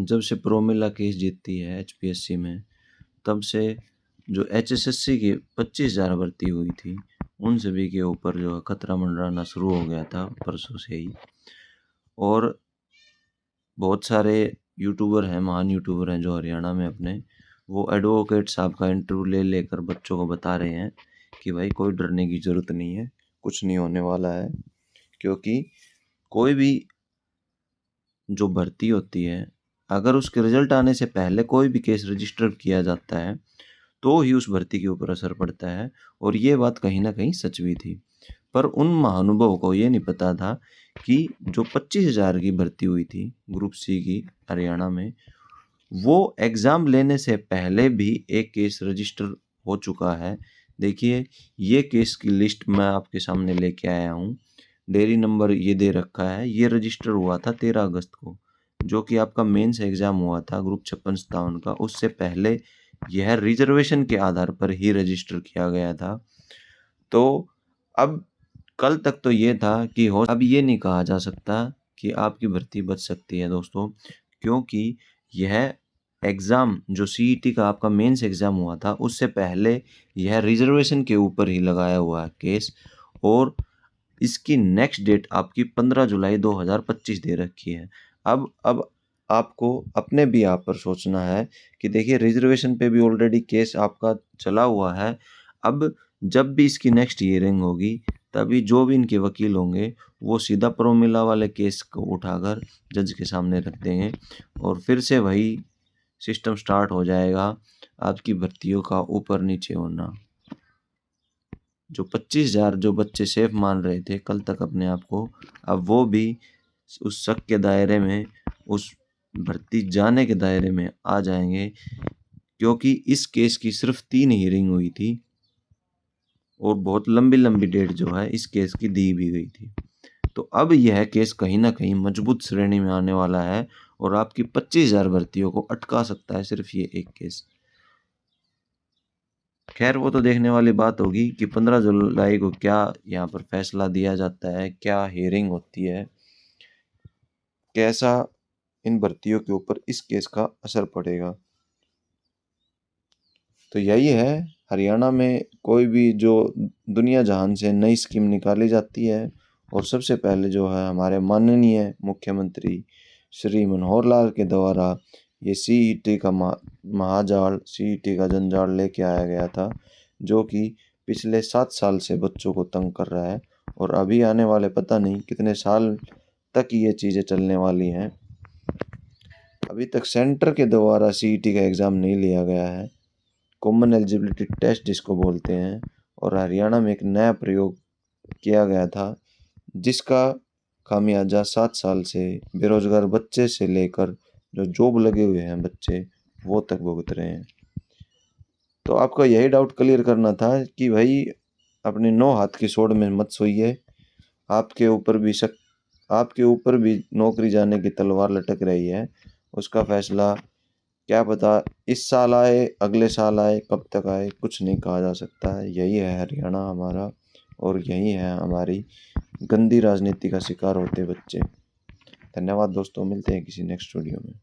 जब से प्रोमिला केस जीतती है एचपीएससी में, तब से जो एचएसएससी की 25,000 भर्ती हुई थी, उन सभी के ऊपर जो है खतरा मंडराना शुरू हो गया था परसों से ही। और बहुत सारे यूट्यूबर हैं, महान यूट्यूबर हैं जो हरियाणा में अपने, वो एडवोकेट साहब का इंटरव्यू ले लेकर बच्चों को बता रहे हैं कि भाई कोई डरने की ज़रूरत नहीं है, कुछ नहीं होने वाला है। क्योंकि कोई भी जो भर्ती होती है, अगर उसके रिजल्ट आने से पहले कोई भी केस रजिस्टर किया जाता है तो ही उस भर्ती के ऊपर असर पड़ता है। और ये बात कहीं ना कहीं सच भी थी। पर उन महानुभावों को ये नहीं पता था कि जो 25,000 की भर्ती हुई थी ग्रुप सी की हरियाणा में, वो एग्ज़ाम लेने से पहले भी एक केस रजिस्टर हो चुका है। देखिए, ये केस की लिस्ट मैं आपके सामने लेके आया हूँ। डेयरी नंबर ये दे रखा है। ये रजिस्टर हुआ था 13 अगस्त को, जो कि आपका मेंस एग्ज़ाम हुआ था ग्रुप 56-57 का। उससे पहले यह रिजर्वेशन के आधार पर ही रजिस्टर किया गया था। तो अब कल तक तो ये था कि हो, अब ये नहीं कहा जा सकता कि आपकी भर्ती बच सकती है दोस्तों, क्योंकि यह एग्ज़ाम जो सीईटी का आपका मेंस एग्ज़ाम हुआ था, उससे पहले यह रिजर्वेशन के ऊपर ही लगाया हुआ है केस। और इसकी नेक्स्ट डेट आपकी 15 जुलाई 2025 दे रखी है। अब आपको अपने भी यहाँ पर सोचना है कि देखिए, रिजर्वेशन पे भी ऑलरेडी केस आपका चला हुआ है। अब जब भी इसकी नेक्स्ट हियरिंग होगी, तभी जो भी इनके वकील होंगे वो सीधा प्रोमिला वाले केस को उठाकर जज के सामने रख देंगे और फिर से वही सिस्टम स्टार्ट हो जाएगा, आपकी भर्तियों का ऊपर नीचे होना। जो 25,000 जो बच्चे सेफ मान रहे थे कल तक अपने आप को, अब वो भी उस शक के दायरे में, उस भर्ती जाने के दायरे में आ जाएंगे। क्योंकि इस केस की सिर्फ 3 हियरिंग हुई थी और बहुत लंबी लंबी डेट जो है इस केस की दी भी गई थी। तो अब यह केस कहीं ना कहीं मजबूत श्रेणी में आने वाला है और आपकी 25,000 भर्तियों को अटका सकता है सिर्फ ये एक केस। खैर, वो तो देखने वाली बात होगी कि 15 जुलाई को क्या यहाँ पर फैसला दिया जाता है, क्या हियरिंग होती है, कैसा इन भर्तियों के ऊपर इस केस का असर पड़ेगा। तो यही है, हरियाणा में कोई भी जो दुनिया जहान से नई स्कीम निकाली जाती है और सबसे पहले जो है हमारे माननीय मुख्यमंत्री श्री मनोहर लाल के द्वारा ये सीईटी का महाजाल, सीईटी का जंजाल लेके आया गया था, जो कि पिछले 7 साल से बच्चों को तंग कर रहा है और अभी आने वाले पता नहीं कितने साल तक ये चीज़ें चलने वाली हैं। अभी तक सेंटर के द्वारा सीईटी का एग्ज़ाम नहीं लिया गया है, कॉमन एलिजिबिलिटी टेस्ट जिसको बोलते हैं। और हरियाणा में एक नया प्रयोग किया गया था, जिसका खामियाजा 7 साल से बेरोजगार बच्चे से लेकर जो जॉब लगे हुए हैं बच्चे, वो तक भुगत रहे हैं। तो आपका यही डाउट क्लियर करना था कि भाई अपने 9 हाथ की सोड में मत सोइए। आपके ऊपर भी आपके ऊपर भी नौकरी जाने की तलवार लटक रही है। उसका फैसला क्या पता इस साल आए, अगले साल आए, कब तक आए, कुछ नहीं कहा जा सकता है। यही है हरियाणा हमारा और यही है हमारी गंदी राजनीति का शिकार होते बच्चे। धन्यवाद दोस्तों, मिलते हैं किसी नेक्स्ट वीडियो में।